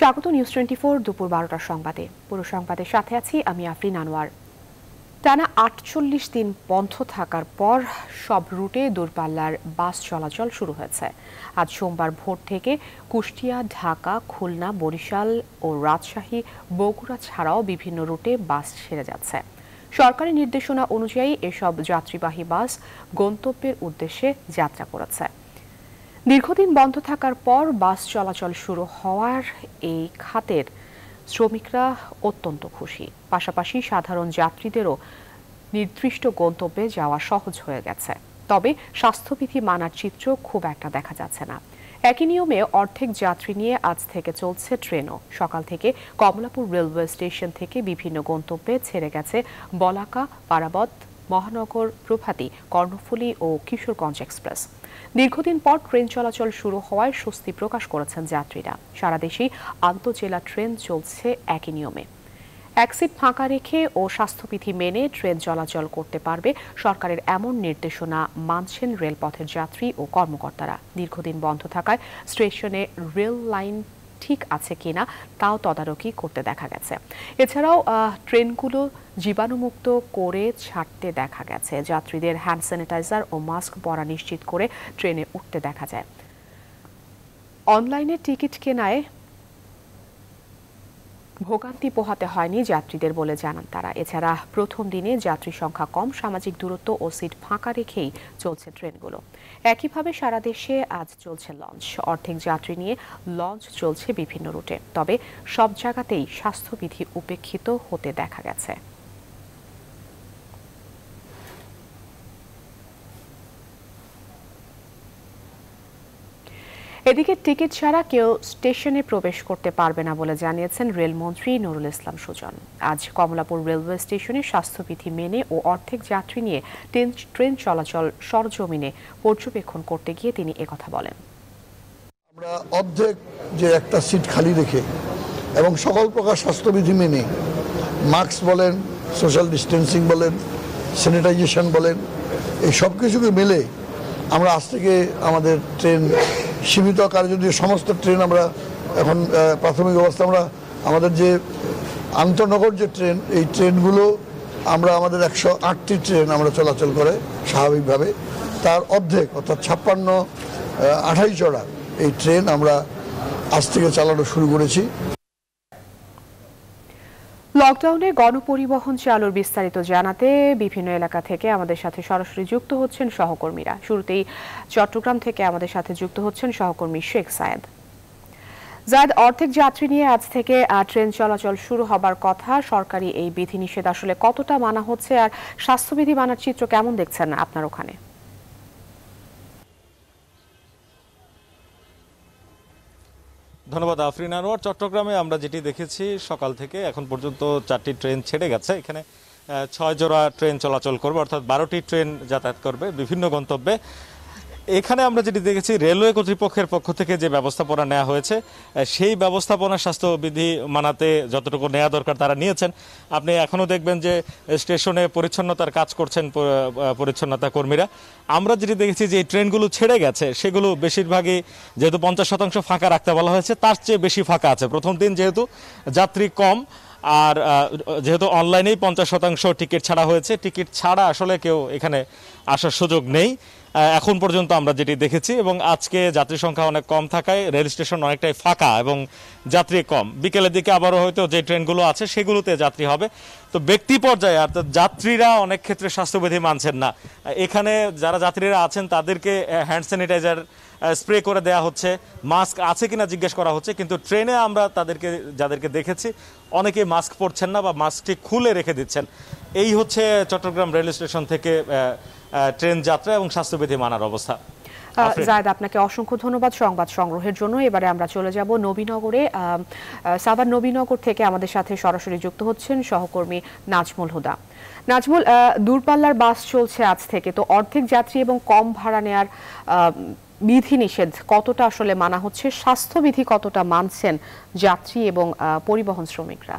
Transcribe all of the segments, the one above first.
স্বাগত নিউজ 24 দুপুর 12টার সংবাদে। পুরো সংবাদের সাথে আছি আমি আফরিন আনোয়ার। টানা ৪৮ দিন বন্ধ থাকার পর সব রুটে দূরপাল্লার বাস চলাচল শুরু হয়েছে। আজ সোমবার ভোর থেকে কুষ্টিয়া, ঢাকা, খুলনা, বরিশাল ও রাজশাহী, বগুড়া ছাড়াও বিভিন্ন রুটে বাস ছেড়ে যাচ্ছে। সরকারি নির্দেশনা অনুযায়ী এসব যাত্রীবাহী বাস গন্তব্যের উদ্দেশ্যে যাত্রা করেছে। দীর্ঘদিন বন্ধ থাকার পর বাস চলাচল শুরু হওয়ার এই খাতের শ্রমিকরা অত্যন্ত খুশি। পাশাপাশি সাধারণ যাত্রীদেরও নির্দিষ্ট গন্তব্যে যাওয়া সহজ হয়ে গেছে। তবে স্বাস্থ্যবিধি মানার চিত্র খুব একটা দেখা যাচ্ছে না। একই নিয়মে অর্ধেক যাত্রী নিয়ে আজ থেকে চলছে ট্রেনও। সকাল থেকে কমলাপুর রেলওয়ে স্টেশন থেকে বিভিন্ন গন্তব্যে ছেড়ে গেছে বলাকা, পারাবত, মহানগর, প্রভাতী, কর্ণফুলী ও কিশোরগঞ্জ এক্সপ্রেস। দীর্ঘদিন পর ট্রেন চলাচল শুরু হওয়ায় স্বস্তি প্রকাশ করেছেন যাত্রীরা। সারা দেশেই আন্তঃজেলা ট্রেন চলছে একই নিয়মে। এক সিট ফাঁকা রেখে ও স্বাস্থ্যবিধি মেনে ট্রেন চলাচল করতে পারবে সরকারের এমন নির্দেশনা মানছেন রেলপথের যাত্রী ও কর্মকর্তারা। দীর্ঘদিন বন্ধ থাকায় স্টেশনে রেল লাইন ঠিক আছে কিনা তাও তদারকি করতে দেখা গেছে। এছাড়াও ট্রেনগুলো জীবাণুমুক্ত করে ছাড়তে দেখা গেছে। যাত্রীদের হ্যান্ড স্যানিটাইজার ও মাস্ক পরা নিশ্চিত করে ট্রেনে উঠতে দেখা যায়। অনলাইনে টিকিট কেনায় ভোগান্তি পোহাতে হয়নি যাত্রীদের বলে জানান তারা। এছাড়া প্রথম দিনে যাত্রী সংখ্যা কম, সামাজিক দূরত্ব ও সিট ফাঁকা রেখেই চলছে ট্রেনগুলো। একইভাবে সারা দেশে আজ চলছে লঞ্চ। অর্ধেক যাত্রী নিয়ে লঞ্চ চলছে বিভিন্ন রুটে। তবে সব জায়গাতেই স্বাস্থ্যবিধি উপেক্ষিত হতে দেখা গেছে। এদিকে টিকিট ছাড়া কেউ স্টেশনে প্রবেশ করতে পারবে না বলে জানিয়েছেন রেলমন্ত্রী নুরুল ইসলাম সুজন। আজ কমলাপুর রেলওয়ে স্টেশনে স্বাস্থ্যবিধি মেনে ও অর্ধেক যাত্রী নিয়ে ট্রেন চলাচল সরজমিনে পর্যবেক্ষণ করতে গিয়ে তিনি একথা বলেন। আমরা অর্ধেক যে একটা সিট খালি রেখে এবং সকল প্রকার স্বাস্থ্যবিধি মেনে মাস্ক বলেন, সোশ্যাল ডিস্টেন্সিং বলেন, স্যানিটাইজেশন বলেন, এই সব কিছুকে মেলে আমরা আজ থেকে আমাদের ট্রেন সীমিত আকারে, যদিও সমস্ত ট্রেন আমরা এখন প্রাথমিক অবস্থা আমরা আমাদের যে আন্তনগর যে ট্রেন, এই ট্রেনগুলো আমরা আমাদের 108টি ট্রেন আমরা চলাচল করে স্বাভাবিকভাবে। তার অর্ধেক অর্থাৎ 56-28 জোড়া এই ট্রেন আমরা আজ থেকে চালানো শুরু করেছি। লকডাউনে গণপরিবহন চালুর বিস্তারিত জানাতে বিভিন্ন এলাকা থেকে আমাদের সাথে সরাসরি যুক্ত হচ্ছেন সহকর্মীরা। শুরুতেই চট্টগ্রাম থেকে আমাদের সাথে যুক্ত হচ্ছেন সহকর্মী শেখ সায়েদ। জায়েদ, অর্ধেক যাত্রী নিয়ে আজ থেকে ট্রেন চলাচল শুরু হবার কথা। সরকারি এই বিধিনিষেধ আসলে কতটা মানা হচ্ছে আর স্বাস্থ্যবিধি মানার চিত্র কেমন দেখছেন আপনার ওখানে? ধন্যবাদ আফরিন আনোয়ার। চট্টগ্রামে আমরা যেটি দেখেছি সকাল থেকে এখন পর্যন্ত 4টি ট্রেন ছেড়ে গেছে। এখানে 6 জোড়া ট্রেন চলাচল করবে, অর্থাৎ 12টি ট্রেন যাতায়াত করবে বিভিন্ন গন্তব্যে। এখানে আমরা যেটি দেখেছি রেলওয়ে কর্তৃপক্ষের পক্ষ থেকে যে ব্যবস্থাপনা নেওয়া হয়েছে সেই ব্যবস্থাপনা স্বাস্থ্যবিধি মানাতে যতটুকু নেওয়া দরকার তারা নিয়েছেন। আপনি এখনও দেখবেন যে স্টেশনে পরিচ্ছন্নতার কাজ করছেন পরিচ্ছন্নতা কর্মীরা। আমরা যেটি দেখেছি যে এই ট্রেনগুলো ছেড়ে গেছে সেগুলো বেশিরভাগই যেহেতু 50% ফাঁকা রাখতে বলা হয়েছে, তার চেয়ে বেশি ফাঁকা আছে। প্রথম দিন যেহেতু যাত্রী কম আর যেহেতু অনলাইনেই 50% টিকিট ছাড়া হয়েছে, টিকিট ছাড়া আসলে কেউ এখানে আসার সুযোগ নেই এখন পর্যন্ত আমরা যেটি দেখেছি। এবং আজকে যাত্রী সংখ্যা অনেক কম থাকায় রেল স্টেশন অনেকটাই ফাঁকা এবং যাত্রী কম। বিকেলের দিকে আবারও হয়তো যে ট্রেনগুলো আছে সেগুলোতে যাত্রী হবে। তো ব্যক্তি পর্যায়ে অর্থাৎ যাত্রীরা অনেক ক্ষেত্রে স্বাস্থ্যবিধি মানছেন না। এখানে যারা যাত্রীরা আছেন তাদেরকে হ্যান্ড স্যানিটাইজার স্প্রে করে দেওয়া হচ্ছে, মাস্ক আছে কিনা জিজ্ঞেস করা হচ্ছে, কিন্তু ট্রেনে আমরা যাদেরকে দেখেছি অনেকেই মাস্ক পরছেন না বা মাস্কটি খুলে রেখে দিচ্ছেন। এই হচ্ছে চট্টগ্রাম রেল স্টেশন থেকে ট্রেন যাত্রা এবং স্বাস্থ্যবিধি মানার অবস্থা। জায়েদ, আপনাকে অসংখ্য ধন্যবাদ সংবাদ সংগ্রহের জন্য। এবারে আমরা চলে যাব নবীনগরে। সাভার নবীনগর থেকে আমাদের সাথে সরাসরি যুক্ত হচ্ছেন সহকর্মী নাজমুল হুদা। নাজমুল, দূরপাল্লার বাস চলছে আজ থেকে, তো অর্ধেক যাত্রী এবং কম ভাড়া নেয়ার বিধিনিষেধ কতটা আসলে মানা হচ্ছে, স্বাস্থ্যবিধি কতটা মানছেন যাত্রী এবং পরিবহন শ্রমিকরা?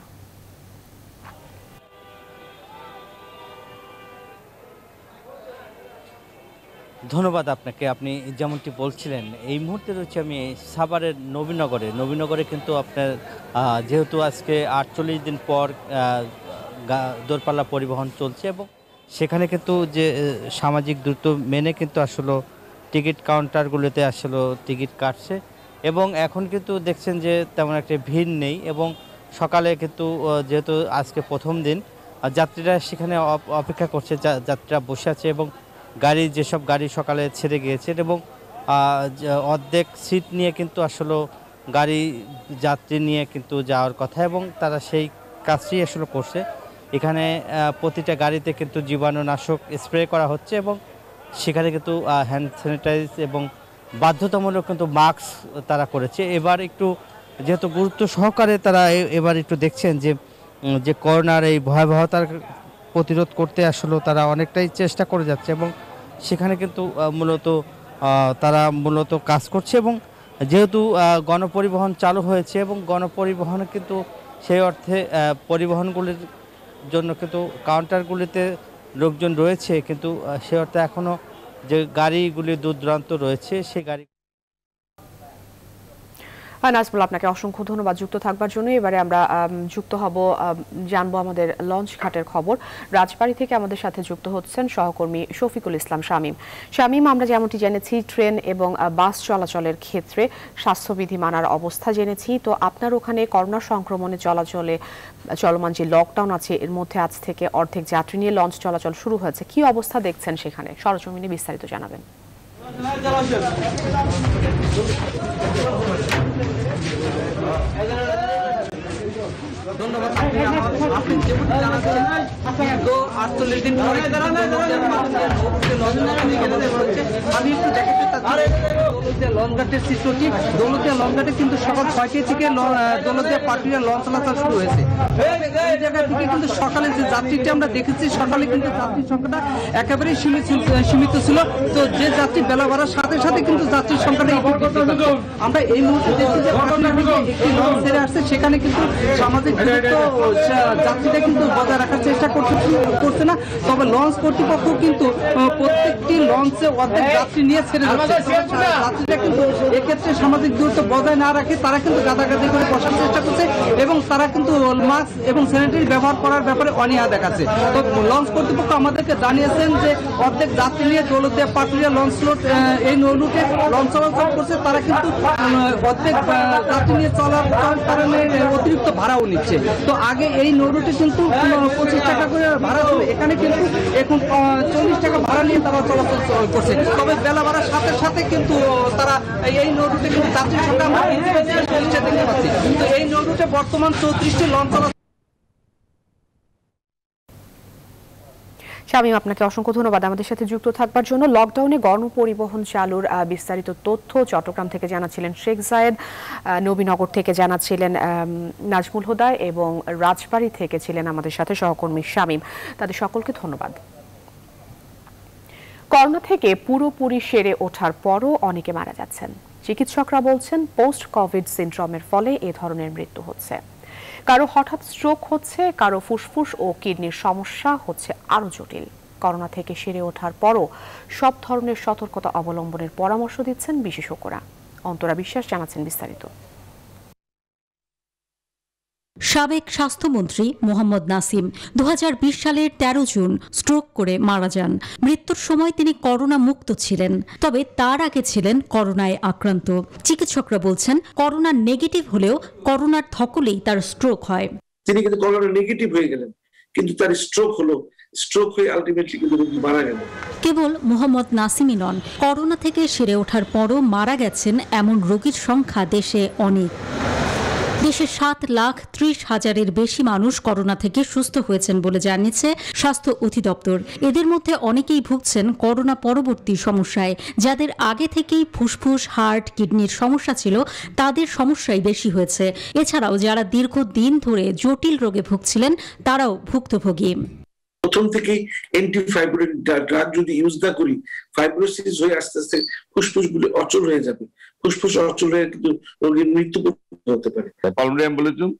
ধন্যবাদ আপনাকে। আপনি যেমনটি বলছিলেন, এই মুহূর্তে রয়েছে আমি সাভারের নবীনগরে কিন্তু আপনার যেহেতু আজকে 48 দিন পর দূরপাল্লা পরিবহন চলছে এবং সেখানে কিন্তু যে সামাজিক দূরত্ব মেনে কিন্তু আসলে টিকিট কাউন্টারগুলোতে আসলে টিকিট কাটছে এবং এখন কিন্তু দেখছেন যে তেমন একটা ভিড় নেই এবং সকালে কিন্তু যেহেতু আজকে প্রথম দিন যাত্রীরা সেখানে অপেক্ষা করছে, যাত্রীরা বসে আছে এবং যেসব গাড়ি সকালে ছেড়ে গিয়েছে এবং অর্ধেক সিট নিয়ে কিন্তু আসলে গাড়ি যাত্রী নিয়ে কিন্তু যাওয়ার কথা এবং তারা সেই কাজটি আসলে করছে। এখানে প্রতিটা গাড়িতে কিন্তু জীবাণুনাশক স্প্রে করা হচ্ছে এবং সেখানে কিন্তু হ্যান্ড স্যানিটাইজ এবং বাধ্যতামূলক কিন্তু মাস্ক তারা করেছে। এবার একটু যেহেতু গুরুত্ব সহকারে তারা এবার একটু দেখছেন যে করোনার এই ভয়াবহতার প্রতিরোধ করতে আসলে তারা অনেকটাই চেষ্টা করে যাচ্ছে এবং সেখানে কিন্তু তারা মূলত কাজ করছে এবং যেহেতু গণপরিবহন চালু হয়েছে এবং গণপরিবহনে কিন্তু সেই অর্থে পরিবহনগুলির জন্য কিন্তু কাউন্টারগুলিতে লোকজন রয়েছে, কিন্তু সে অর্থে এখনও যে গাড়িগুলি দূর দূরান্ত রয়েছে সেই গাড়ি। নাজমুল, আপনাকে অসংখ্য ধন্যবাদ যুক্ত থাকবার জন্য। এবারে আমরা যুক্ত হব, জানবো আমাদের লঞ্চ ঘাটের খবর। রাজবাড়ী থেকে আমাদের সাথে যুক্ত হচ্ছেন সহকর্মী শফিকুল ইসলাম শামীম। আমরা যেমনটি জেনেছি ট্রেন এবং বাস চলাচলের ক্ষেত্রে স্বাস্থ্যবিধি মানার অবস্থা জেনেছি। তো আপনার ওখানে করোনা সংক্রমণে চলমান যে লকডাউন আছে এর মধ্যে আজ থেকে অর্ধেক যাত্রী নিয়ে লঞ্চ চলাচল শুরু হয়েছে, কি অবস্থা দেখছেন সেখানে? সরজমিনে বিস্তারিত জানাবেন। ধন্যবাদ। আপনি যেমনটি জানাচ্ছেন, দীর্ঘ 48 দিন পরে আমি একটু দেখাতে চাচ্ছি দৌলতদিয়া লঞ্চঘাটের চিত্রটি। দৌলতদিয়া লঞ্চঘাটে কিন্তু সকাল 6টা থেকে দৌলতদিয়া পাটুরিয়া লঞ্চ চলাচল শুরু হয়েছে। এই জায়গা থেকে কিন্তু সকালে যে যাত্রীটি আমরা দেখেছি, সকালে কিন্তু যাত্রীর সংখ্যাটা একেবারেই সীমিত ছিল। তো যে যাত্রী বেলা বাড়ার সাথে সাথে কিন্তু যাত্রীর সংখ্যাটা একটু বৃদ্ধি পাচ্ছে। আমরা এই মুহূর্তে দেখছি যে পাটুরিয়া থেকে একটি লঞ্চ ছেড়ে আসছে, সেখানে কিন্তু সামাজিক দূরত্ব যাত্রীরা কিন্তু বজায় রাখার চেষ্টা করছে না। তবে লঞ্চ কর্তৃপক্ষ কিন্তু প্রত্যেকটি লঞ্চে অর্ধেক যাত্রী নিয়ে ছেড়ে যাচ্ছে। যাত্রীরা কিন্তু এক্ষেত্রে সামাজিক দূরত্ব বজায় না রাখে তারা কিন্তু গাদাগাদি করে বসার চেষ্টা করছে এবং তারা কিন্তু মাস্ক এবং স্যানিটারি ব্যবহার করার ব্যাপারে অনীহা দেখাচ্ছে। তো লঞ্চ কর্তৃপক্ষ আমাদেরকে জানিয়েছেন যে অর্ধেক যাত্রী নিয়ে দৌলতদিয়া পাটুরিয়া লঞ্চ এই নৌরুটে লঞ্চ চলাচল করছে। তারা কিন্তু অর্ধেক যাত্রী নিয়ে চলার কারণে অতিরিক্ত ভাড়াও নিচ্ছে। তো আগে এই নৌরুটে কিন্তু 25 টাকা করে ভাড়া ছিল, এখানে কিন্তু এখন 40 টাকা ভাড়া নিয়ে তারা চলাচল করছে। তবে বেলা বাড়ার সাথে সাথে কিন্তু তারা এই নৌরুটে কিন্তু যাত্রীর সংখ্যা আমরা 40টা দেখতে পাচ্ছি। কিন্তু এই নৌরুটে বর্তমান 34টি লঞ্চ চলাচল। শামীম, আপনাকে অসংখ্য ধন্যবাদ আমাদের সাথে যুক্ত থাকবার জন্য। লকডাউনে গণপরিবহন চালুর বিস্তারিত তথ্য চট্টগ্রাম থেকে জানাচ্ছিলেন শেখ জায়েদ, নবীনগর থেকে জানাচ্ছিলেন নাজমুল হুদা এবং রাজবাড়ী থেকে ছিলেন আমাদের সাথে সহকর্মী শামীম। তাদের সকলকে ধন্যবাদ। করোনা থেকে পুরোপুরি সেরে ওঠার পরও অনেকে মারা যাচ্ছেন। চিকিৎসকরা বলছেন পোস্ট কোভিড সিনড্রোমের ফলে এ ধরনের মৃত্যু হচ্ছে। কারো হঠাৎ স্ট্রোক হচ্ছে, কারো ফুসফুস ও কিডনির সমস্যা হচ্ছে আরো জটিল। করোনা থেকে সেরে ওঠার পরও সব ধরনের সতর্কতা অবলম্বনের পরামর্শ দিচ্ছেন বিশেষজ্ঞরা। অন্তরা বিশ্বাস জানাচ্ছেন বিস্তারিত। সাবেক স্বাস্থ্যমন্ত্রী মোহাম্মদ নাসিম 2020 সালের 13 জুন স্ট্রোক করে মারা যান। মৃত্যুর সময় তিনি করোনা মুক্ত ছিলেন, তবে তার আগে ছিলেন করোনায় আক্রান্ত। চিকিৎসকরা বলছেন করোনা নেগেটিভ হলেও করোনার ধকলেই তার স্ট্রোক হয়। তিনি কিন্তু করোনা নেগেটিভ হয়ে গেলেন, কিন্তু তার স্ট্রোক হলো, স্ট্রোক হয়ে আলটিমেটলি কিন্তু মারা গেলেন। কেবল মোহাম্মদ নাসিমই নন, করোনা থেকে সেরে ওঠার পরও মারা গেছেন এমন রোগীর সংখ্যা দেশে অনেক। দেশে 7,30,000-এর বেশি মানুষ করোনা থেকে সুস্থ হয়েছেন বলে জানিয়েছে স্বাস্থ্য অধিদপ্তর। এদের মধ্যে অনেকেই ভুগছেন করোনা পরবর্তী সমস্যায়। যাদের আগে থেকেই ফুসফুস, হার্ট, কিডনির সমস্যা ছিল তাদের সমস্যাই বেশি হয়েছে। এছাড়াও যারা দীর্ঘদিন ধরে জটিল রোগে ভুগছিলেন তারাও ভুক্তভোগী। প্রথম থেকেই অ্যান্টিফাইব্রোটিক ড্রাগ যদি ইউজ না করি, ফাইব্রোসিস হয়ে আস্তে আস্তে ফুসফুসগুলি অচল হয়ে যাবে। ফুসফুস অচল হয়ে কিন্তু রোগীর মৃত্যু হতে পারে। Pulmonary embolism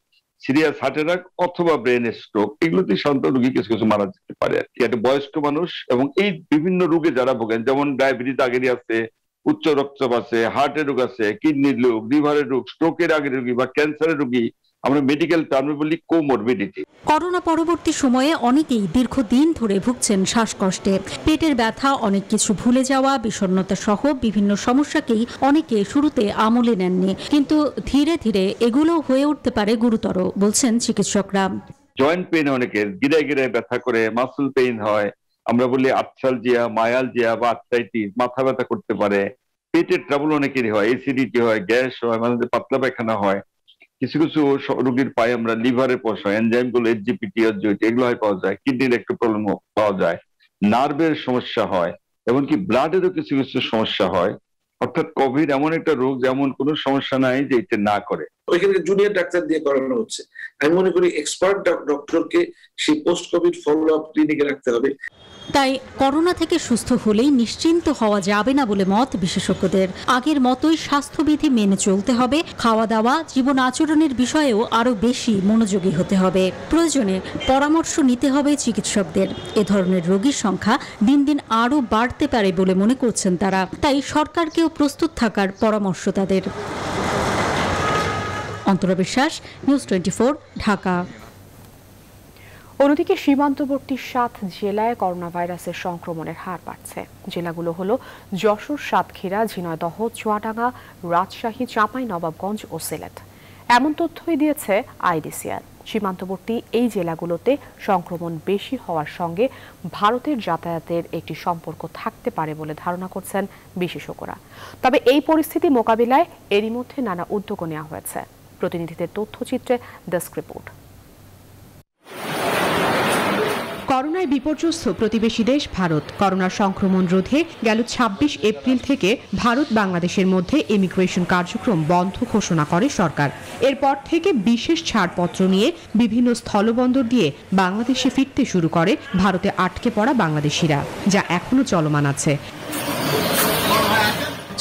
serious heart attack অথবা ব্রেন স্ট্রোক, এগুলোতে সাধারণত রোগী কিছু কিছু মারা যেতে পারে আর কি। একটা বয়স্ক মানুষ এবং এই বিভিন্ন রোগে যারা ভোগেন, যেমন ডায়াবেটিস আগেরই আছে, উচ্চ রক্তচাপ আছে, হার্টের রোগ আছে, কিডনির রোগ, লিভারের রোগ, স্ট্রোকের আগের রোগী বা ক্যান্সারের রোগী, আমরা মেডিকেল টার্মে বলি কোমরবিডিটি। করোনা পরবর্তী সময়ে অনেকেই দীর্ঘদিন ধরে ভুগছেন শ্বাসকষ্টে। পেটের ব্যথা, অনেক কিছু ভুলে যাওয়া, বিষণ্ণতা সহ বিভিন্ন সমস্যাকেই অনেকে শুরুতে আমলে নেননি, কিন্তু ধীরে ধীরে এগুলো হয়ে উঠতে পারে গুরুতর, বলছেন চিকিৎসকরা। জয়েন্ট পেইন অনেকের গিরায় গিরায় ব্যথা করে, মাসল পেইন হয়, আমরা বলি আর্থ্রালজিয়া, মায়ালজিয়া বা আর্থ্রাইটিস, মাথা ব্যথা করতে পারে। পেটের ট্রাবল অনেকেরই হয়, অ্যাসিডিটি হয়, গ্যাস হয়, মাঝে মাঝে পাতলা পায়খানা হয়। কিছু কিছু রোগীর পায়ে আমরা লিভারের পশ হয়, এনজাইম গুলো এসজিপিটি, এগুলো হয় পাওয়া যায়। কিডনির একটু প্রবলেম পাওয়া যায়, নার্ভের সমস্যা হয়, এমনকি ব্লাডেরও কিছু কিছু সমস্যা হয়। অর্থাৎ কোভিড এমন একটা রোগ যেমন কোনো সমস্যা নাই যে এটা না করে। ওইখানে জুনিয়র ডাক্তার দিয়ে করানো হচ্ছে। আমি মনে করি এক্সপার্ট ডক্টরকে সেই পোস্ট কোভিড ফলো আপ ক্লিনিকে রাখতে হবে। তাই করোনা থেকে সুস্থ হলেই নিশ্চিন্ত হওয়া যাবে না বলে মত বিশেষজ্ঞদের। আগের মতোই স্বাস্থ্যবিধি মেনে চলতে হবে, খাওয়া দাওয়া, জীবন আচরণের বিষয়েও আরো বেশি মনোযোগী হতে হবে। প্রয়োজনে পরামর্শ নিতে হবে চিকিৎসকদের। এ ধরনের রোগীর সংখ্যা দিন দিন আরো বাড়তে পারে বলে মনে করছেন তারা। তাই সরকারকেও প্রস্তুত থাকার পরামর্শ তাদের। অন্তরা বিশ্বাস, নিউজ 24, ঢাকা। অন্যদিকে সীমান্তবর্তী 7 জেলায় করোনা ভাইরাসের সংক্রমণের হার বাড়ছে। জেলাগুলো হলো যশোর, সাতক্ষীরা, ঝিনাইদহ, চুয়াডাঙ্গা, রাজশাহী, চাঁপাইনবাবগঞ্জ ও সিলেট। এমন তথ্যই দিয়েছে আইডিসিআর। সীমান্তবর্তী এই জেলাগুলোতে সংক্রমণ বেশি হওয়ার সঙ্গে ভারতের যাতায়াতের একটি সম্পর্ক থাকতে পারে বলে ধারণা করছেন বিশেষজ্ঞরা। তবে এই পরিস্থিতি মোকাবিলায় এরই মধ্যে নানা উদ্যোগ নেওয়া হয়েছে। প্রতিনিধিদের তথ্যচিত্রে ডেস্ক রিপোর্ট। করোনায় বিপর্যস্ত প্রতিবেশী দেশ ভারত। করোনার সংক্রমণ রোধে গেল 26 এপ্রিল থেকে ভারত বাংলাদেশের মধ্যে ইমিগ্রেশন কার্যক্রম বন্ধ ঘোষণা করে সরকার। এরপর থেকে বিশেষ ছাড়পত্র নিয়ে বিভিন্ন স্থলবন্দর দিয়ে বাংলাদেশে ফিরতে শুরু করে ভারতে আটকে পড়া বাংলাদেশিরা, যা এখনো চলমান আছে।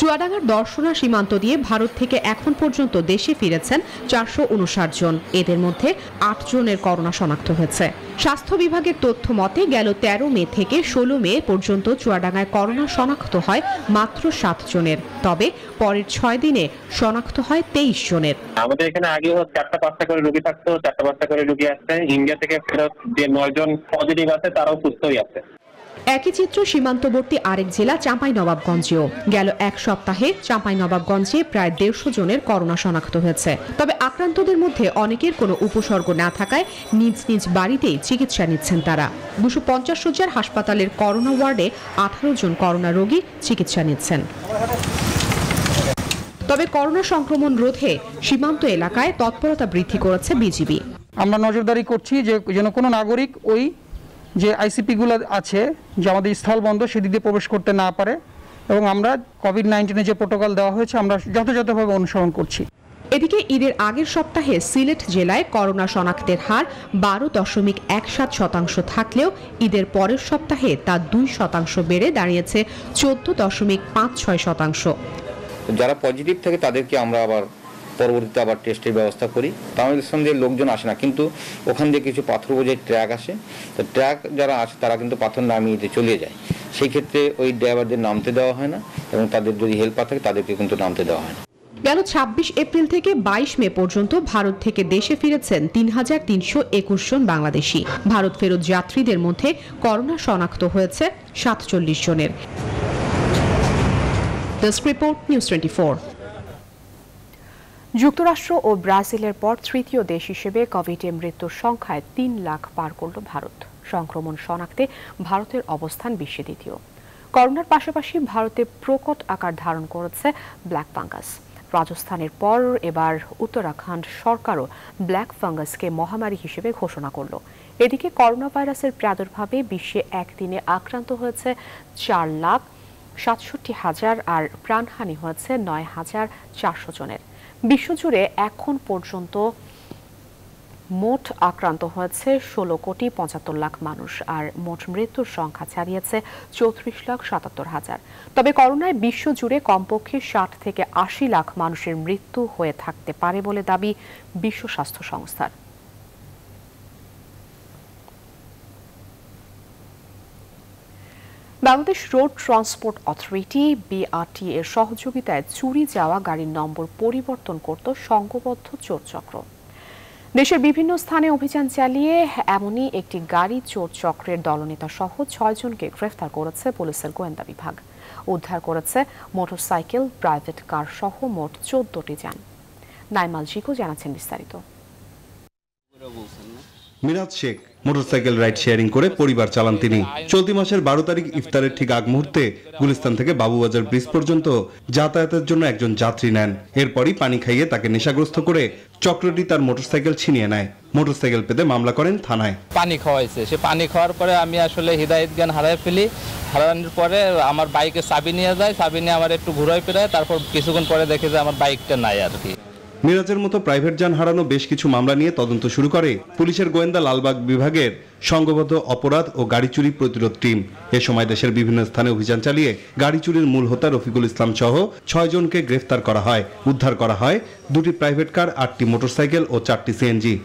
চুয়াডাঙ্গার দর্শনা সীমান্ত দিয়ে ভারত থেকে এখন পর্যন্ত দেশে ফিরেছেন 459 জন। এদের মধ্যে 8 জনের করোনা শনাক্ত হয়েছে। স্বাস্থ্য বিভাগের তথ্য মতে গেল 13 মে থেকে 16 মে পর্যন্ত চুয়াডাঙ্গায় করোনা শনাক্ত হয় মাত্র 7 জনের। তবে পরের 6 দিনে শনাক্ত হয় 23 জনের। আমাদের এখানে আগেও 4টা-5টা করে রোগী থাকতো, 4টা-5টা করে রোগী আসছে। ইন্ডিয়া থেকে ফেরত যে 9 জন পজিটিভ আছে তারাও সুস্থই আছে। একই চিত্র সীমান্তবর্তী আরেক জেলা চাঁপাইনবাবগঞ্জেও। গেল এক সপ্তাহে চাঁপাইনবাবগঞ্জে প্রায় 150 জনের করোনা শনাক্ত হয়েছে। তবে আক্রান্তদের মধ্যে অনেকের কোনো উপসর্গ না থাকায় নিজ নিজ বাড়িতেই চিকিৎসা নিচ্ছেন তারা। 250 শয্যার হাসপাতালের করোনা ওয়ার্ডে 18 জন করোনা রোগী চিকিৎসা নিচ্ছেন। তবে করোনা সংক্রমণ রোধে সীমান্ত এলাকায় তৎপরতা বৃদ্ধি করেছে বিজিবি। আমরা নজরদারি করছি যে যেন কোনো নাগরিক ওই যে আইসিপিগুলো আছে যে আমাদের স্থলবন্দর সেদিক দিয়ে প্রবেশ করতে না পারে, এবং আমরা কোভিড-19 যে প্রোটোকল দেওয়া হয়েছে আমরা যথাযথভাবে অনুসরণ করছি। এদিকে ঈদের আগের সপ্তাহে সিলেট জেলায় করোনা শনাক্তের হার 12.17% থাকলেও ঈদের পরের সপ্তাহে তা 2% বেড়ে দাঁড়িয়েছে 14.56%। যারা পজিটিভ থাকে তাদেরকে আমরা আবার পরবর্তীতে আবার টেস্টের ব্যবস্থা করি। আমাদের সঙ্গে লোকজন আসে না, কিন্তু ওখান দিয়ে কিছু পাথর বোঝাই ট্র্যাক আসে। তো ট্র্যাক যারা আসে তারা কিন্তু পাথর নামিয়ে দিয়ে চলে যায়। সেই ক্ষেত্রে ওই ড্রাইভারদের নামতে দেওয়া হয় না, এবং তাদের যদি হেল্পার থাকে তাদেরকে কিন্তু নামতে দেওয়া হয় না। গেল 26 এপ্রিল থেকে 22 মে পর্যন্ত ভারত থেকে দেশে ফিরেছেন 3321 জন বাংলাদেশি। ভারত ফেরত যাত্রীদের মধ্যে করোনা শনাক্ত হয়েছে 47 জনের। Desk report, news 24। যুক্তরাষ্ট্র ও ব্রাজিলের পর তৃতীয় দেশ হিসেবে কোভিডে মৃত্যুর সংখ্যায় 3 লাখ পার করল ভারত। সংক্রমণ শনাক্তে ভারতের অবস্থান বিশ্বে দ্বিতীয়। করোনার পাশাপাশি ভারতে প্রকট আকার ধারণ করেছে ব্ল্যাক ফাঙ্গাস। রাজস্থানের পর এবার উত্তরাখণ্ড সরকারও ব্ল্যাক ফাঙ্গাসকে মহামারী হিসেবে ঘোষণা করল। এদিকে করোনা ভাইরাসের প্রাদুর্ভাবে বিশ্বে একদিনে আক্রান্ত হয়েছে 4,67,000 আর প্রাণহানি হয়েছে 9,400 জনের। বিশ্বজুড়ে এখন পর্যন্ত মোট আক্রান্ত হয়েছে 16,75,00,000 মানুষ, আর মোট মৃত্যুর সংখ্যা ছাড়িয়েছে 34,77,000। তবে করোনায় বিশ্বজুড়ে কমপক্ষে 60 থেকে 80 লাখ মানুষের মৃত্যু হয়ে থাকতে পারে বলে দাবি বিশ্ব স্বাস্থ্য সংস্থার। Bangladesh road transport authority BRT এর সহযোগিতায় চুরি যাওয়া গাড়ির নম্বর পরিবর্তন করত সংঘবদ্ধ চোর চক্র। দেশের বিভিন্ন স্থানে অভিযান চালিয়ে এমনই একটি গাড়ি চোর চক্রের দলনেতা সহ 6 জনকে গ্রেফতার করেছে পুলিশের গোয়েন্দা বিভাগ। উদ্ধার করেছে মোটরসাইকেল, প্রাইভেট কার সহ মোট 14টি যান। নাইমাল জিকো জানাচ্ছেন বিস্তারিত। Miraj Sheikh motorcycle ride sharing করে পরিবার চালান তিনি। চলতি মাসের 12 তারিখ ইফতারের ঠিক আগ মুহূর্তে গুলিস্তান থেকে বাবুবাজার ব্রিজ পর্যন্ত যাতায়াতের জন্য একজন যাত্রী নেন। এরপরই পানি খাইয়ে তাকে নেশাগ্রস্ত করে চক্রটি তার মোটরসাইকেল ছিনিয়ে নেয়। মোটরসাইকেল পেতে মামলা করেন থানায়। পানি খাওয়াইছে, সে পানি খাওয়ার পরে আমি আসলে হৃদায়ত জ্ঞান হারাই ফেলি। হারানোর পরে আমার বাইকে চাবি নিয়ে যায়, চাবি নিয়ে আমার একটু ঘুরাই ফেরায়, তারপর কিছুক্ষণ পরে দেখে যে আমার বাইকটা নাই আর কি। মিরাজের মতো প্রাইভেট যান হারানো বেশ কিছু মামলা নিয়ে তদন্ত শুরু করে পুলিশের গোয়েন্দা লালবাগ বিভাগের সংঘবদ্ধ অপরাধ ও গাড়ি চুরি প্রতিরোধ টিম। এ সময় দেশের বিভিন্ন স্থানে অভিযান চালিয়ে গাড়ি চুরির মূল হোতা রফিকুল ইসলাম সহ 6 জনকে গ্রেফতার করা হয়। উদ্ধার করা হয় 2টি প্রাইভেট কার, 8টি মোটরসাইকেল ও 4টি সিএনজি।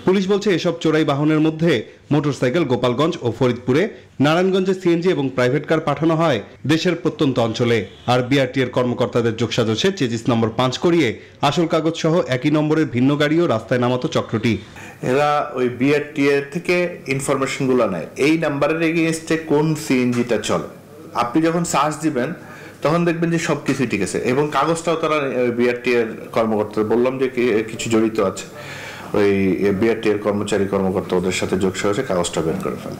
পুলিশ বলছে এসব চোরাই বাহনের মধ্যে মোটরসাইকেল গোপালগঞ্জ ও ফরিদপুরে, নারায়ণগঞ্জে সিএনজি এবং প্রাইভেট কার পাঠানো হয় দেশের প্রত্যন্ত অঞ্চলে। আর BRT এর কর্মকর্তাদের যোগসাজশে চেজিস নম্বর 5 করিয়ে আসল কাগজ সহ একই নম্বরের ভিন্ন গাড়িও রাস্তায় নামাতো চক্রটি। এরা ওই BRT এর থেকে ইনফরমেশন গুলো নেয়, এই নাম্বারের এগেইনস্টে কোন সিএনজিটা চলে। আপনি যখন সার্চ দিবেন তখন দেখবেন যে সবকিছু ঠিক আছে, এবং কাগজটাও তারা BRT এর কর্মকর্তা, বললাম যে কিছু জড়িত আছে, ওই BRT এর কর্মকর্তা ওদের সাথে যোগসাজশে কাগজটা বের করে ফেলে।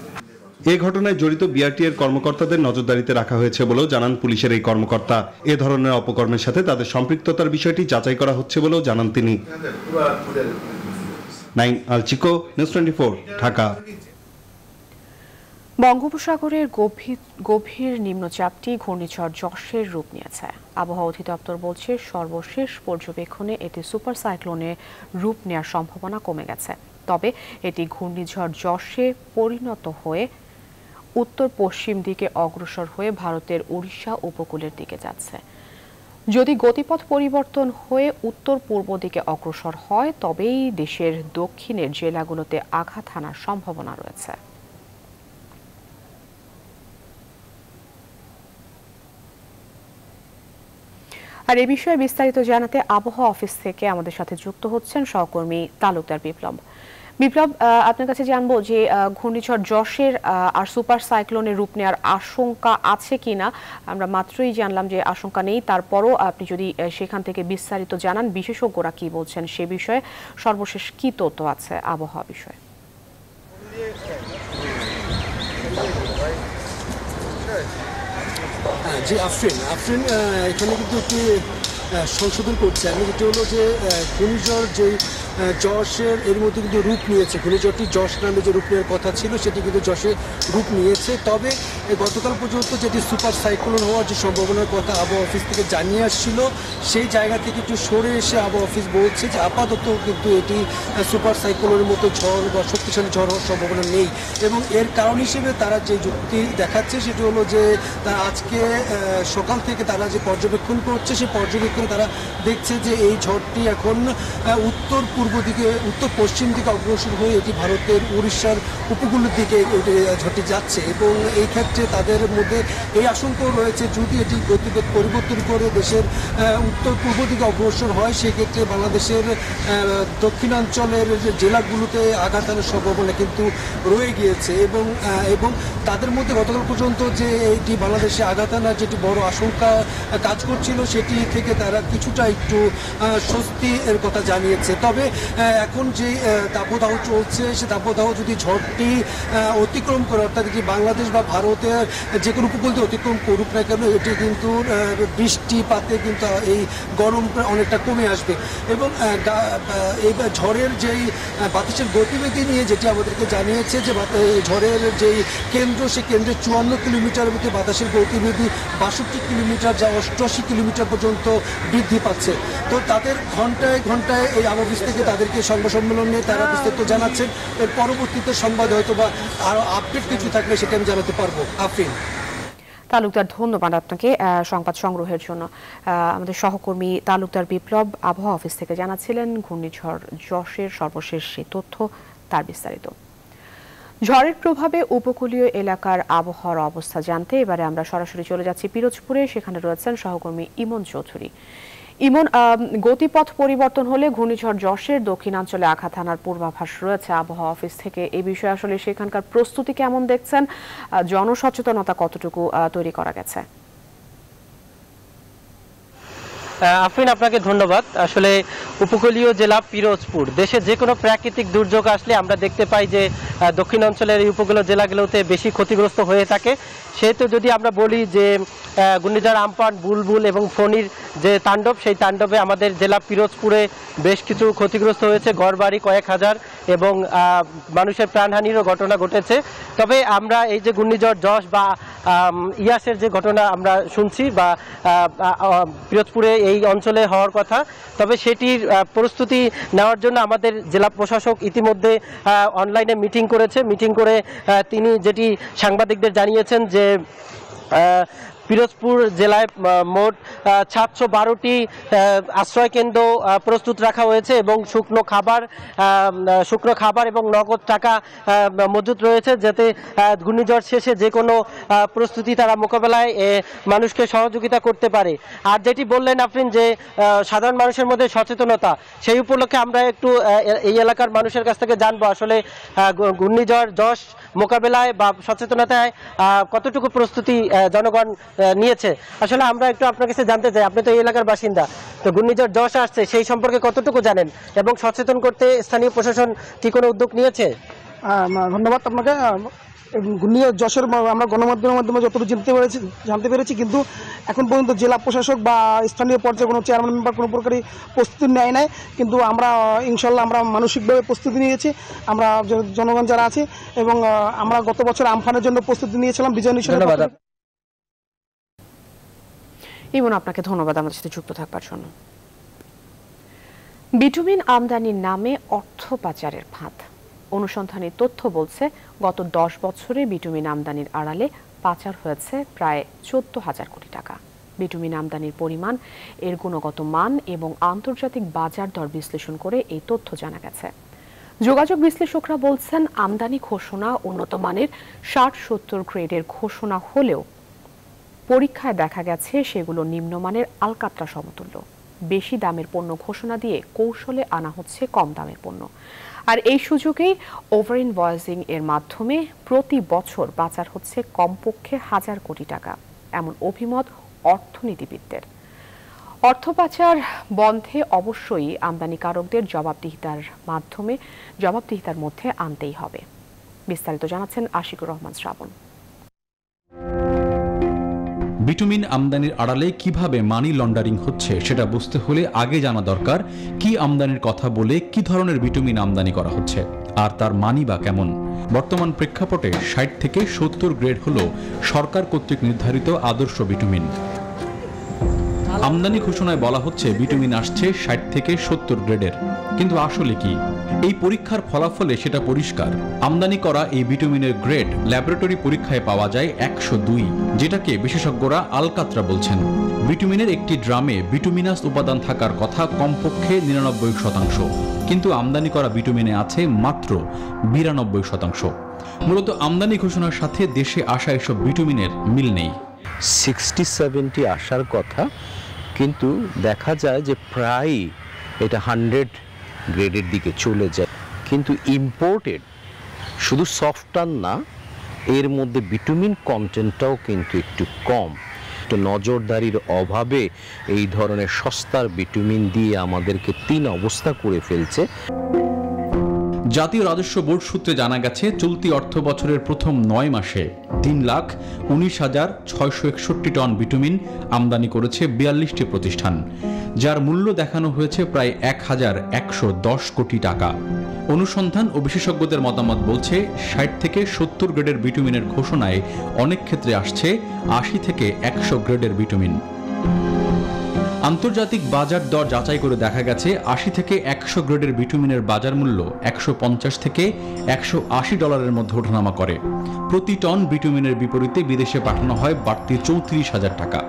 এই ঘটনায় জড়িত BRT এর কর্মকর্তাদের নজরদারিতে রাখা হয়েছে বলেও জানান পুলিশের এই কর্মকর্তা। এ ধরনের অপকর্মের সাথে তাদের সম্পৃক্ততার বিষয়টি যাচাই করা হচ্ছে বলেও জানান তিনি। নাইমাল জিকো, নিউজ 24, ঢাকা। বঙ্গোপসাগরের গভীর নিম্নচাপটি ঘূর্ণিঝড় যশের রূপ নিয়েছে। আবহাওয়া অধিদপ্তর বলছে সর্বশেষ পর্যবেক্ষণে এটি সুপার সাইক্লোনে রূপ নেওয়ার সম্ভাবনা কমে গেছে। তবে এটি ঘূর্ণিঝড় যশে পরিণত হয়ে উত্তর পশ্চিম দিকে অগ্রসর হয়ে ভারতের উড়িষ্যা উপকূলের দিকে যাচ্ছে। যদি গতিপথ পরিবর্তন হয়ে উত্তর পূর্ব দিকে অগ্রসর হয় তবেই দেশের দক্ষিণের জেলাগুলোতে আঘাত হানার সম্ভাবনা রয়েছে। আর এই বিষয়ে বিস্তারিত জানাতে আবহাওয়া অফিস থেকে আমাদের সাথে যুক্ত হচ্ছেন সহকর্মী তালুকদার বিপ্লব। বিপ্লব, আপনার কাছে জানবো যে ঘূর্ণিঝড় যশের আর সুপার সাইক্লোনের রূপ নেওয়ার আশঙ্কা আছে কিনা। আমরা মাত্রই জানলাম যে আশঙ্কা নেই, তারপরও আপনি যদি সেখান থেকে বিস্তারিত জানান, বিশেষজ্ঞরা কি বলছেন সে বিষয়ে, সর্বশেষ কি তথ্য আছে আবহাওয়া বিষয়ে। জি আফরিন, এখানে কিন্তু একটি সংশোধন করছে আমি, যেটি হলো যে ঘূর্ণিঝড় যে যশের এর মধ্যে কিন্তু রূপ নিয়েছে। ঘূর্ণিঝড়টি যশ নামে যে রূপ নেওয়ার কথা ছিল সেটি কিন্তু যশে রূপ নিয়েছে। তবে গতকাল পর্যন্ত যেটি সুপার সাইক্লোন হওয়ার যে সম্ভাবনার কথা আবহাওয়া অফিস থেকে জানিয়ে আসছিল, সেই জায়গা থেকে একটু সরে এসে আবহাওয়া অফিস বলছে যে আপাতত কিন্তু এটি সুপার সাইক্লোনের মতো ঝড় বা শক্তিশালী ঝড় হওয়ার সম্ভাবনা নেই। এবং এর কারণ হিসেবে তারা যে যুক্তি দেখাচ্ছে সেটি হলো যে তারা আজকে সকাল থেকে তারা যে পর্যবেক্ষণ করছে, সেই পর্যবেক্ষণে তারা দেখছে যে এই ঝড়টি এখন উত্তর পশ্চিম দিকে অগ্রসর হয়ে এটি ভারতের উড়িষ্যার উপকূলের দিকে ঝড়টি যাচ্ছে। এবং এই ক্ষেত্রে তাদের মধ্যে এই আশঙ্কাও রয়েছে যদি এটি গতিপথ পরিবর্তন করে দেশের উত্তর পূর্ব দিকে অগ্রসর হয়, সেক্ষেত্রে বাংলাদেশের দক্ষিণাঞ্চলের জেলাগুলোতে আঘাত হানার সম্ভাবনা কিন্তু রয়ে গিয়েছে। এবং তাদের মধ্যে গতকাল পর্যন্ত যে এটি বাংলাদেশে আঘাত হানার যেটি বড় আশঙ্কা কাজ করছিল, সেটি থেকে তারা কিছুটা একটু স্বস্তির কথা জানিয়েছে। তবে এখন যে দাবদাহ চলছে, সে দাবদাহ যদি ঝড়টি অতিক্রম করে, অর্থাৎ এটি বাংলাদেশ বা ভারতের যে কোনো উপকূল দিয়ে অতিক্রম করুক না কেন, এটি কিন্তু বৃষ্টিপাতে কিন্তু এই গরম অনেকটা কমে আসবে। এবং এই ঝড়ের যেই বাতাসের গতিবিধি নিয়ে যেটি আমাদেরকে জানিয়েছে যে ঝড়ের যেই কেন্দ্র, সে কেন্দ্রে 54 কিলোমিটার মধ্যে বাতাসের গতিবিধি 62 কিলোমিটার যা 88 কিলোমিটার পর্যন্ত বৃদ্ধি পাচ্ছে। তো তাদের ঘন্টায় ঘন্টায় এই আবহাওয়া অফিস থেকে তাদেরকে সংবাদ সম্মেলনে তারা বিস্তারিত জানাচ্ছেন। এর পরবর্তীতে সংবাদ হয়তো বা আরো আপডেট কিছু থাকলে সেটা আমি জানাতে পারবো। আফরিন। তালুকদার, ধন্যবাদ আপনাকে সংবাদ সংগ্রহের জন্য। আমাদের সহকর্মী তালুকদার বিপ্লব আবহাওয়া অফিস থেকে জানাচ্ছিলেন ঘূর্ণিঝড় যশের সর্বশেষ সেই তথ্য, তার বিস্তারিত। ঝড়ের প্রভাবে উপকূলীয় এলাকার আবহাওয়ার অবস্থা জানতে এবারে আমরা সরাসরি চলে যাচ্ছি পিরোজপুরে। সেখানে রয়েছেন সহকর্মী ইমন চৌধুরী। ইমন, গতিপথ পরিবর্তন হলে ঘূর্ণিঝড় যশের দক্ষিণাঞ্চলে আঘাত হানার পূর্বাভাস রয়েছে আবহাওয়া অফিস থেকে। এই বিষয়ে আসলে সেখানকার প্রস্তুতি কেমন দেখছেন, জনসচেতনতা কতটুকু তৈরি করা গেছে? আফরিন, আপনাকে ধন্যবাদ। আসলে উপকূলীয় জেলা পিরোজপুর, দেশে যে কোনো প্রাকৃতিক দুর্যোগ আসলে আমরা দেখতে পাই যে দক্ষিণ অঞ্চলের এই উপকূলীয় জেলাগুলোতে বেশি ক্ষতিগ্রস্ত হয়ে থাকে। সেহেতু যদি আমরা বলি যে ঘূর্ণিঝড় আমপান, বুলবুল এবং ফণীর যে তাণ্ডব, সেই তাণ্ডবে আমাদের জেলা পিরোজপুরে বেশ কিছু ক্ষতিগ্রস্ত হয়েছে, ঘরবাড়ি কয়েক হাজার এবং মানুষের প্রাণহানিরও ঘটনা ঘটেছে। তবে আমরা এই যে ঘূর্ণিঝড় যশ বা ইয়াসের যে ঘটনা আমরা শুনছি বা পিরোজপুরে এই অঞ্চলে হওয়ার কথা, তবে সেটির প্রস্তুতি নেওয়ার জন্য আমাদের জেলা প্রশাসক ইতিমধ্যে অনলাইনে মিটিং করেছে। মিটিং করে তিনি যেটি সাংবাদিকদের জানিয়েছেন যে পিরোজপুর জেলায় মোট 712টি আশ্রয় কেন্দ্র প্রস্তুত রাখা হয়েছে এবং শুকনো খাবার এবং নগদ টাকা মজুত রয়েছে, যাতে ঘূর্ণিঝড় শেষে যে কোনো প্রস্তুতি তারা মোকাবেলায় মানুষকে সহযোগিতা করতে পারে। আর যেটি বললেন আফরিন যে সাধারণ মানুষের মধ্যে সচেতনতা, সেই উপলক্ষে আমরা একটু এই এলাকার মানুষের কাছ থেকে জানবো আসলে ঘূর্ণিঝড় যশ মোকাবেলায় বা সচেতনতায় কতটুকু প্রস্তুতি জনগণ নিয়েছে। আসলে আমরা একটু আপনার কাছে জানতে চাই, আপনি তো এই এলাকার বাসিন্দা, তো ঘূর্ণিঝড় যশ আসছে সেই সম্পর্কে কতটুকু জানেন এবং সচেতন করতে স্থানীয় প্রশাসন কি কোনো উদ্যোগ নিয়েছে? ধন্যবাদ আপনাকে। ঘূর্ণিঝড় যশের আমরা গণমাধ্যমের মাধ্যমে যতটুকু জানতে পেরেছি, কিন্তু এখন পর্যন্ত জেলা প্রশাসক বা স্থানীয় পর্যায়ে কোনো চেয়ারম্যান মেম্বার কোনো প্রকারই প্রস্তুতি নেয় নাই। কিন্তু আমরা ইনশাল্লাহ আমরা মানসিকভাবে প্রস্তুতি নিয়েছি, আমরা জনগণ যারা আছে, এবং আমরা গত বছর আমফানের জন্য প্রস্তুতি নিয়েছিলাম বিজয় নিশান। ইমন, আপনাকে ধন্যবাদ আমাদের সাথে যুক্ত থাকবার জন্য। বিটুমিন আমদানির নামে অর্থ পাচারের ফাঁদ। অনুসন্ধানী তথ্য বলছে গত 10 বছরে বিটুমিন আমদানির আড়ালে পাচার হয়েছে প্রায় 14,000 কোটি টাকা। বিটুমিন আমদানির পরিমাণ, এর গুণগত মান এবং আন্তর্জাতিক বাজার দর বিশ্লেষণ করে এই তথ্য জানা গেছে। যোগাযোগ বিশ্লেষকরা বলছেন আমদানি ঘোষণা উন্নত মানের 60-70 গ্রেডের ঘোষণা হলেও পরীক্ষায় দেখা গেছে সেগুলো নিম্নমানের আলকাতরা সমতুল্য। বেশি দামের পণ্য ঘোষণা দিয়ে কৌশলে আনা হচ্ছে কম দামের পণ্য। আর এই সুযোগেই ওভার ইনভয়েসিং এর মাধ্যমে প্রতি বছর পাচার হচ্ছে কমপক্ষে 1000 কোটি টাকা, এমন অভিমত অর্থনীতিবিদদের। অর্থ পাচার বন্ধে অবশ্যই আমদানিকারকদের জবাবদিহিতার মধ্যে আনতেই হবে। বিস্তারিত জানাচ্ছেন আশিকুর রহমান শ্রাবণ। বিটুমিন আমদানির আড়ালে কিভাবে মানি লন্ডারিং হচ্ছে সেটা বুঝতে হলে আগে জানা দরকার কি আমদানির কথা বলে কি ধরনের বিটুমিন আমদানি করা হচ্ছে আর তার মানি বা কেমন। বর্তমান প্রেক্ষাপটে 60 থেকে 70 গ্রেড হলো সরকার কর্তৃক নির্ধারিত আদর্শ বিটুমিন। আমদানি ঘোষণায় বলা হচ্ছে বিটুমিন আসছে 60 থেকে 70 গ্রেডের, কিন্তু আসলে কি? এই পরীক্ষার ফলাফলে সেটা পরিষ্কার। আমদানি করা এই বিটুমিনের গ্রেড ল্যাবরেটরি পরীক্ষায় পাওয়া যায় 102, যেটাকে বিশেষজ্ঞরা আলকাতরা বলছেন। বিটুমিনের একটি ড্রামে বিটুমিনাস উপাদান থাকার কথা কমপক্ষে 99%, কিন্তু আমদানি করা বিটুমিনে আছে মাত্র 92%। মূলত আমদানি ঘোষণার সাথে দেশে আসা এসব বিটুমিনের মিল নেই। 60-70 আসার কথা, কিন্তু দেখা যায় যে প্রায় এটা 100 গ্রেডের দিকে চলে যায়। কিন্তু ইম্পোর্টেড শুধু সফটওয়্যার না, এর মধ্যে বিটুমিন কন্টেন্টটাও কিন্তু একটু কম। তো নজরদারির অভাবে এই ধরনের সস্তার বিটুমিন দিয়ে আমাদেরকে 3 অবস্থা করে ফেলছে। জাতীয় রাজস্ব বোর্ড সূত্রে জানা গেছে চলতি অর্থ বছরের প্রথম 9 মাসে 3,19,661 টন বিটুমিন আমদানি করেছে 42টি প্রতিষ্ঠান, যার মূল্য দেখানো হয়েছে প্রায় 1,110 কোটি টাকা। অনুসন্ধান ও বিশেষজ্ঞদের মতামত বলছে 60 থেকে 70 গ্রেডের বিটুমিনের ঘোষণায় অনেক ক্ষেত্রে আসছে 80 থেকে 100 গ্রেডের বিটুমিন। আন্তর্জাতিক বাজার দর যাচাই করে দেখা গেছে 80 থেকে 100 গ্রেডের বিটুমিনের বাজার মূল্য 150 থেকে 180 ডলারের মধ্যে ওঠানামা করে। প্রতি টন বিটুমিনের বিপরীতে বিদেশে পাঠানো হয় বাড়তি 34,000 টাকা।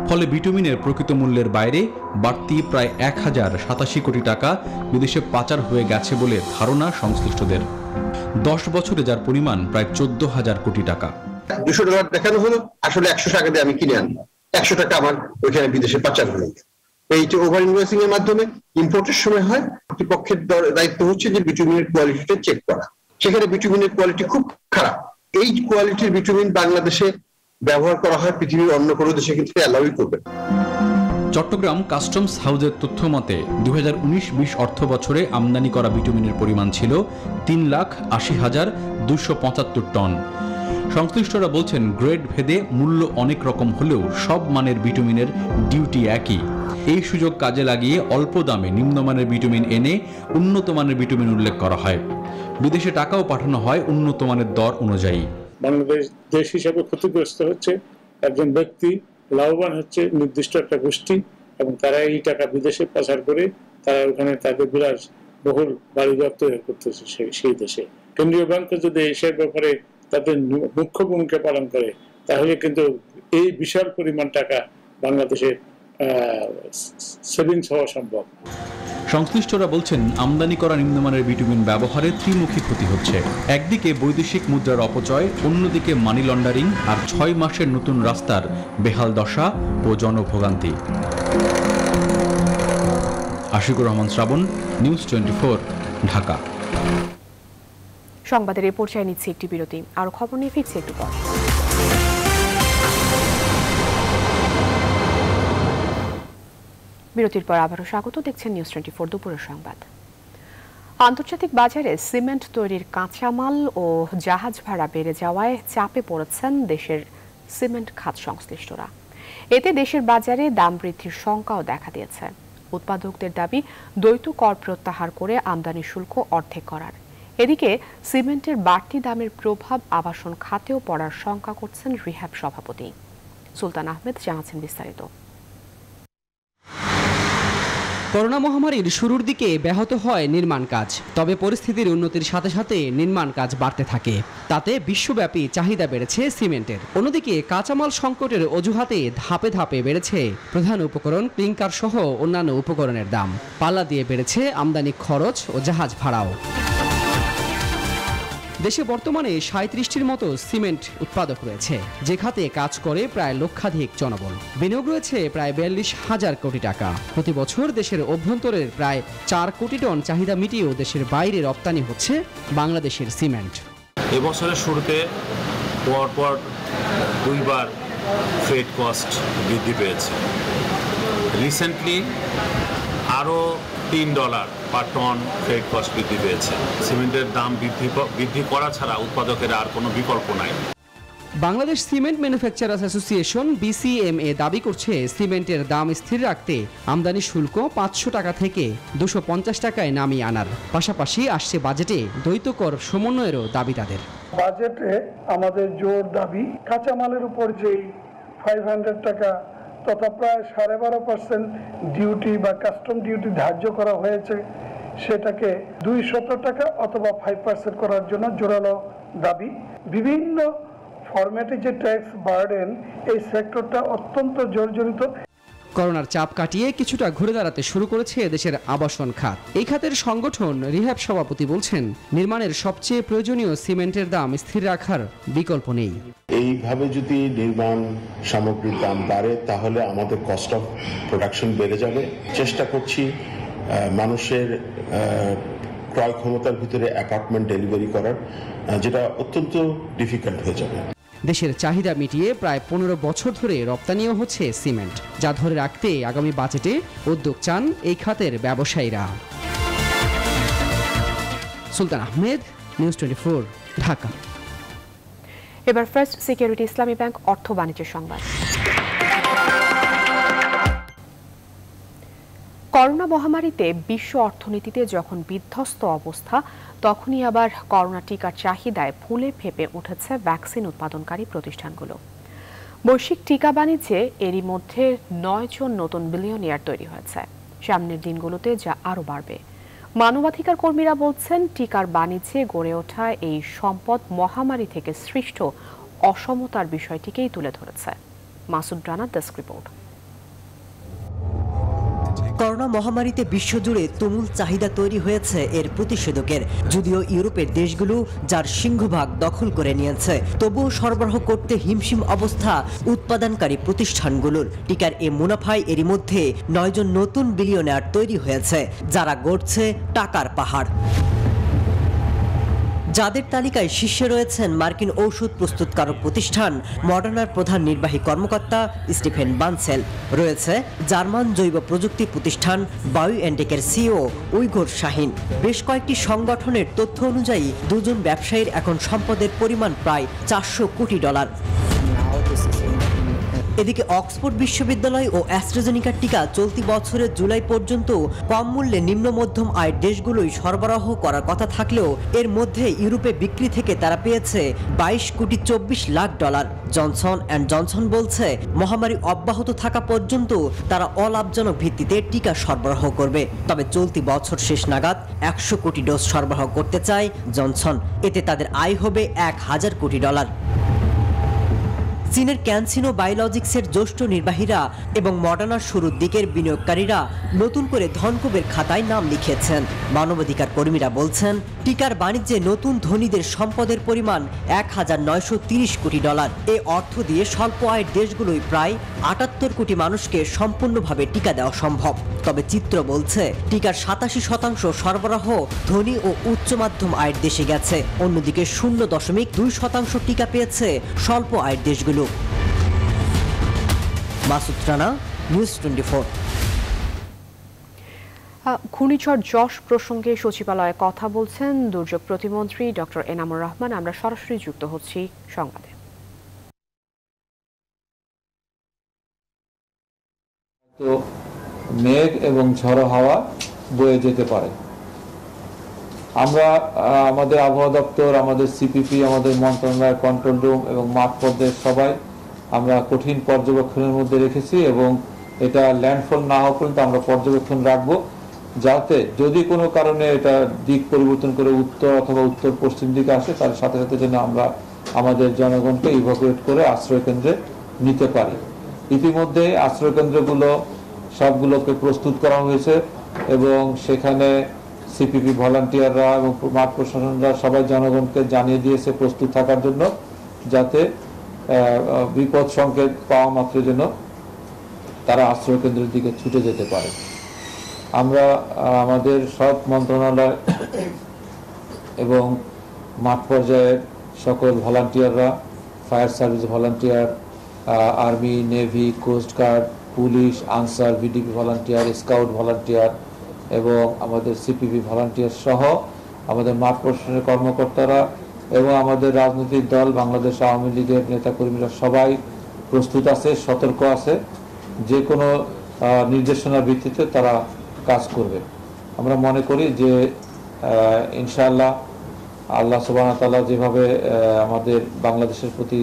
ফলে বিটুমিনের প্রকৃত মূল্যের বাইরে বাড়তি প্রায় 1,087 কোটি টাকা বিদেশে পাচার হয়ে গেছে বলে ধারণা সংশ্লিষ্টদের। 10 বছরে যার পরিমাণ প্রায় 14,000 কোটি টাকা। $200 দেখানো হলো, আসলে 100 টাকা দিয়ে আমি কিনে আনলাম, 100 টাকা আমার ওইখানে বিদেশে পাচার হলো। এইটা ওভার ইনভয়েসিং এর মাধ্যমে ইম্পোর্টের সময় হয়। কর্তৃপক্ষের দায়িত্ব হচ্ছে যে বিটুমিনের কোয়ালিটিটা চেক করা। সেখানে বিটুমিনের কোয়ালিটি খুব খারাপ। এই কোয়ালিটির বিটুমিন বাংলাদেশে ব্যবহার করা হয়, পৃথিবীর অন্য কোনো দেশে কিন্তু অ্যালাউই করবে। চট্টগ্রাম কাস্টমস হাউসের তথ্য মতে 2019-20 অর্থ বছরে আমদানি করা বিটুমিনের পরিমাণ ছিল 3,80,275 টন। সংশ্লিষ্টরা বলছেন গ্রেড ভেদে মূল্য অনেক রকম হলেও সব মানের বিটুমিনের ডিউটি একই। এই সুযোগ কাজে লাগিয়ে অল্প দামে নিম্নমানের বিটুমিন এনে উন্নত মানের বিটুমিন উল্লেখ করা হয়। বিদেশে টাকাও পাঠানো হয় উন্নত মানের দর অনুযায়ী। বাংলাদেশ দেশ হিসেবে ক্ষতিগ্রস্ত হচ্ছে একজন ব্যক্তি, লাভবান হচ্ছে নির্দিষ্ট একটা গোষ্ঠী, এবং তারা এই টাকা বিদেশে পাচার করে তারা ওখানে তাদের বিলাস বহুল বাড়িঘর তৈরি করতেছে সেই দেশে। কেন্দ্রীয় ব্যাংক যদি এসব ব্যাপারে তাদের মুখ্য ভূমিকা পালন করে, তাহলে কিন্তু এই বিশাল পরিমাণ টাকা বাংলাদেশে সেভিংস হওয়া সম্ভব। সংশ্লিষ্টরা বলছেন আমদানি করা নিম্নমানের বিটুমিন ব্যবহারে ত্রিমুখী ক্ষতি হচ্ছে। একদিকে বৈদেশিক মুদ্রার অপচয়, অন্যদিকে মানি লন্ডারিং আর 6 মাসের নতুন রাস্তার বেহাল দশা ও জনভোগান্তি। আশিকুর রহমান শ্রাবণ, নিউজ 24, ঢাকা। সংবাদের এই পর্যায়ে নিচ্ছে একটি বিরতি, আরো খবর নিয়ে ফিরছে একটু পর। বিরতির পর আবারও স্বাগত, দেখছেন নিউজ 24 দুপুরের সংবাদ। আন্তর্জাতিক বাজারে সিমেন্ট তৈরির কাঁচামাল ও জাহাজ ভাড়া বেড়ে যাওয়ায় চাপে পড়েছেন দেশের সিমেন্ট খাত সংশ্লিষ্টরা। এতে দেশের বাজারে দাম বৃদ্ধির শঙ্কাও দেখা দিয়েছে। উৎপাদকদের দাবি দ্বৈত কর প্রত্যাহার করে আমদানি শুল্ক অর্ধেক করার। এদিকে সিমেন্টের বাড়তি দামের প্রভাব আবাসন খাতেও পড়ার শঙ্কা করছেন রিহ্যাব সভাপতি সুলতান আহমেদ। জানাচ্ছেন বিস্তারিত। করোনা মহামারীর শুরুর দিকে ব্যাহত হয় নির্মাণ কাজ, তবে পরিস্থিতির উন্নতির সাথে সাথে নির্মাণ কাজ বাড়তে থাকে। তাতে বিশ্বব্যাপী চাহিদা বেড়েছে সিমেন্টের। অন্যদিকে কাঁচামাল সংকটের অজুহাতে ধাপে ধাপে বেড়েছে প্রধান উপকরণ ক্লিংকার সহ অন্যান্য উপকরণের দাম। পাল্লা দিয়ে বেড়েছে আমদানি খরচ ও জাহাজ ভাড়াও। দেশে বর্তমানে 37টির মতো সিমেন্ট উৎপাদক রয়েছে, যে খাতে কাজ করে প্রায় লক্ষাধিক জনবল। বিনিয়োগ রয়েছে প্রায় 42,000 কোটি টাকা। প্রতি বছর দেশের অভ্যন্তরের প্রায় 4 কোটি টন চাহিদা মিটিয়েও দেশের বাইরে রপ্তানি হচ্ছে বাংলাদেশের সিমেন্ট। এবছরের শুরুতে পরপর 2বার ফ্রেট কস্ট বৃদ্ধি পেয়েছে। রিসেন্টলি আরও $3 পার টন ফ্রেট কস্ট বৃদ্ধি পেয়েছে। সিমেন্টের দাম বৃদ্ধি করা ছাড়া উৎপাদকের আর কোনো বিকল্প নাই। Bangladesh cement manufacturers association BCMA দাবি করছে সিমেন্টের দাম স্থির রাখতে আমদানি শুল্ক 500 টাকা থেকে 250 টাকায় নামিয়ে আনার পাশাপাশি আসছে বাজেটে দ্বৈত কর সমন্বয়েরও দাবি তাদের। বাজেটে আমাদের জোর দাবি কাঁচামালের উপর যেই 500 টাকা তথা প্রায় 12.5% ডিউটি বা কাস্টম ডিউটি ধার্য করা হয়েছে, সেটাকে 200 টাকা অথবা 5% করার জন্য জোরালো দাবি। বিভিন্ন ফরম্যাটে যে ট্যাক্স বার্ডেন, এই সেক্টরটা অত্যন্ত জর্জরিত। করোনার চাপ কাটিয়ে কিছুটা ঘুরে দাঁড়াতে শুরু করেছে দেশের আবাসন খাত। এই খাতের সংগঠন রিহ্যাব সভাপতি বলছেন, নির্মাণের সবচেয়ে প্রয়োজনীয় সিমেন্টের দাম স্থির রাখার বিকল্প নেই। এইভাবে যদি নির্মাণ সামগ্রীর দাম বাড়ে তাহলে আমাদের কস্ট অফ প্রোডাকশন বেড়ে যাবে। চেষ্টা করছি মানুষের ক্রয় ক্ষমতার ভিতরে অ্যাপার্টমেন্ট ডেলিভারি করার, যেটা অত্যন্ত ডিফিকাল্ট হয়ে যাবে। দেশের চাহিদা মিটিয়ে প্রায় 15 বছর ধরে রপ্তানিও হচ্ছে সিমেন্ট, যা ধরে রাখতে আগামী বাজেটে উদ্যোগ চান এই খাতের ব্যবসায়ীরা। সুলতান আহমেদ, নিউজ 24, ঢাকা। এবার ফার্স্ট সিকিউরিটি ইসলামী ব্যাংক অর্থ বাণিজ্য সংবাদ। করোনা মহামারীতে বিশ্ব অর্থনীতিতে যখন বিধ্বস্ত অবস্থা, তখনই আবার করোনা টিকার চাহিদায় ফুলে ফেপে উঠেছে ভ্যাকসিন উৎপাদনকারী প্রতিষ্ঠানগুলো। বৈশ্বিক টিকা বাণিজ্যে এরই মধ্যে 9 জন নতুন বিলিয়নিয়ার তৈরি হয়েছে। সামনের দিনগুলোতে যা আরও বাড়বে। মানবাধিকার কর্মীরা বলছেন, টিকার বাণিজ্যে গড়ে ওঠা এই সম্পদ মহামারী থেকে সৃষ্ট অসমতার বিষয়টিকেই তুলে ধরেছে। Masud Rana, desk report. Corona মহামারীতে বিশ্বজুড়ে তুমুল চাহিদা তৈরি হয়েছে এর প্রতিষেধকের। যদিও ইউরোপের দেশগুলো যার সিংহভাগ দখল করে নিয়েছে, তবুও সরবরাহ করতে হিমশিম অবস্থা উৎপাদনকারী প্রতিষ্ঠানগুলোর। টিকার এ মুনাফায় এরই মধ্যে 9 জন নতুন বিলিয়নার তৈরি হয়েছে, যারা গড়ছে টাকার পাহাড়। যাদের তালিকায় শীর্ষে রয়েছেন মার্কিন ঔষধ প্রস্তুতকারক প্রতিষ্ঠান মডার্নার প্রধান নির্বাহী কর্মকর্তা স্টিফেন বানসেল, রয়েছে জার্মান জৈব প্রযুক্তি প্রতিষ্ঠান বায়োএনটেকের সিইও উইঘুর শাহিন। বেশ কয়েকটি সংগঠনের তথ্য অনুযায়ী 2 জন ব্যবসায়ীর এখন সম্পদের পরিমাণ প্রায় $400 কোটি। এদিকে অক্সফোর্ড বিশ্ববিদ্যালয় ও অ্যাস্ট্রাজেনিকার টিকা চলতি বছরের জুলাই পর্যন্ত কম মূল্যে নিম্ন মধ্যম আয়ের দেশগুলোই সরবরাহ করার কথা থাকলেও এর মধ্যে ইউরোপে বিক্রি থেকে তারা পেয়েছে $22,24,00,000। জনসন অ্যান্ড জনসন বলছে মহামারী অব্যাহত থাকা পর্যন্ত তারা অলাভজনক ভিত্তিতে টিকা সরবরাহ করবে। তবে চলতি বছর শেষ নাগাদ 100 কোটি ডোজ সরবরাহ করতে চায় জনসন। এতে তাদের আয় হবে $1,000 কোটি। চীনের ক্যানসিনো বায়োলজিক্সের জ্যেষ্ঠ নির্বাহীরা এবং মডার্নার শুরুর দিকের বিনিয়োগকারীরা নতুন করে ধনকুবের খাতায় নাম লিখেছেন। মানবাধিকার কর্মীরা বলছেন টিকার বাণিজ্যে নতুন ধনীদের সম্পদের পরিমাণ $1,930 কোটি। এ অর্থ দিয়ে স্বল্প আয়ের দেশগুলোই প্রায় 78 কোটি মানুষকে সম্পূর্ণভাবে টিকা দেওয়া সম্ভব। তবে চিত্র বলছে টিকার 87% সরবরাহ ধনী ও উচ্চ মাধ্যম আয়ের দেশে গেছে। অন্যদিকে 0.2% টিকা পেয়েছে স্বল্প আয়ের দেশগুলো। মাসুদ রানা, নিউজ 24। ঘূর্ণিঝড় যশ প্রসঙ্গে সচিবালয়ে কথা বলছেন দুর্যোগ প্রতিমন্ত্রী ডক্টর এনামুর রহমান। আমরা সরাসরি যুক্ত হচ্ছি সংবাদে। তো মেঘ এবং ঝড়ো হাওয়া বয়ে যেতে পারে। আমরা আমাদের আবহাওয়া দপ্তর, আমাদের সিপিপি, আমাদের মন্ত্রণালয় কন্ট্রোল রুম এবং মাঠ পর্যায়ের সবাই আমরা কঠিন পর্যবেক্ষণের মধ্যে রেখেছি এবং এটা ল্যান্ডফল না হওয়া পর্যন্ত আমরা পর্যবেক্ষণ রাখবো, যাতে যদি কোনো কারণে এটা দিক পরিবর্তন করে উত্তর অথবা উত্তর পশ্চিম দিকে আসে তার সাথে সাথে যেন আমরা আমাদের জনগণকে ইভাকুয়েট করে আশ্রয় কেন্দ্রে নিতে পারি। ইতিমধ্যে আশ্রয় কেন্দ্রগুলো সবগুলোকে প্রস্তুত করা হয়েছে এবং সেখানে সিপিপি ভলান্টিয়াররা এবং মাঠ প্রশাসনরা সবাই জনগণকে জানিয়ে দিয়েছে প্রস্তুত থাকার জন্য, যাতে বিপদ সংকেত পাওয়া মাত্র যেন তারা আশ্রয় কেন্দ্রের দিকে ছুটে যেতে পারে। আমরা আমাদের সব মন্ত্রণালয় এবং মাঠ পর্যায়ের সকল ভলান্টিয়াররা, fire service volunteer, army, navy, coastguard, police, Ansar, VDP volunteer, scout volunteer এবং আমাদের সিপিপি ভলান্টিয়ার সহ আমাদের মাঠ প্রশাসনের কর্মকর্তারা এবং আমাদের রাজনৈতিক দল বাংলাদেশ আওয়ামী লীগের নেতাকর্মীরা সবাই প্রস্তুত আছে, সতর্ক আছে। যে কোনো নির্দেশনার ভিত্তিতে তারা কাজ করবে। আমরা মনে করি যে ইনশাআল্লাহ আল্লাহ সুবহানাহু ওয়া তাআলা যেভাবে আমাদের বাংলাদেশের প্রতি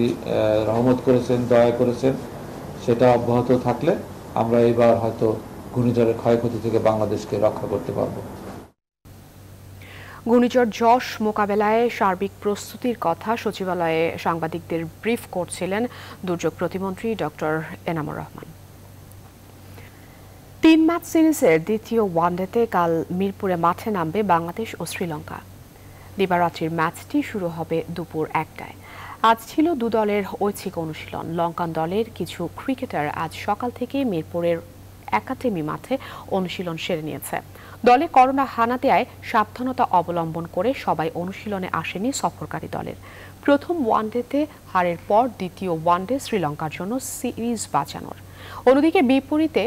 রহমত করেছেন, দয়া করেছেন, সেটা অব্যাহত থাকলে আমরা এবার হয়তো ঘূর্ণিঝড়ের ক্ষয়ক্ষতি থেকে বাংলাদেশকে রক্ষা করতে পারব। ঘূর্ণিঝড় যশ মোকাবেলায় সার্বিক প্রস্তুতির কথা সচিবালয়ে সাংবাদিকদের ব্রিফ করছিলেন দুর্যোগ প্রতিমন্ত্রী ডক্টর এনামুর রহমান। 3 ম্যাচ সিরিজের দ্বিতীয় ওয়ানডেতে কাল মিরপুরে মাঠে নামবে বাংলাদেশ ও শ্রীলঙ্কা। দিবারাত্রির ম্যাচটি শুরু হবে দুপুর 1টায়। আজ ছিল 2 দলের ঐচ্ছিক অনুশীলন। লঙ্কান দলের কিছু ক্রিকেটার আজ সকাল থেকে মিরপুরের একাডেমি মাঠে অনুশীলন সেরে নিয়েছে। দলে করোনা হানা দেয়ায় সাবধানতা অবলম্বন করে সবাই অনুশীলনে আসেনি সফরকারী দলের। প্রথম ওয়ানডেতে হারের পর দ্বিতীয় ওয়ানডে শ্রীলঙ্কার জন্য সিরিজ বাঁচানোর। অন্যদিকে বিপরীতে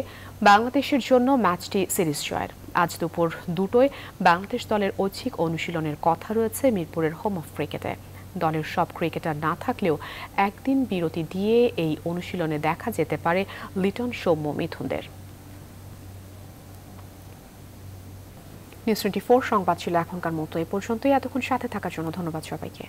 বাংলাদেশের জন্য ম্যাচটি সিরিজ জয়ের। আজ দুপুর 2টায় বাংলাদেশ দলের ঐচ্ছিক অনুশীলনের কথা রয়েছে মিরপুরের হোম অফ ক্রিকেটে। দলের সব ক্রিকেটার না থাকলেও একদিন বিরতি দিয়ে এই অনুশীলনে দেখা যেতে পারে লিটন, সৌম্য, মিথুনদের। নিউজ 24 সংবাদ ছিল এখনকার মতো এ পর্যন্তই। এতক্ষণ সাথে থাকার জন্য ধন্যবাদ সবাইকে।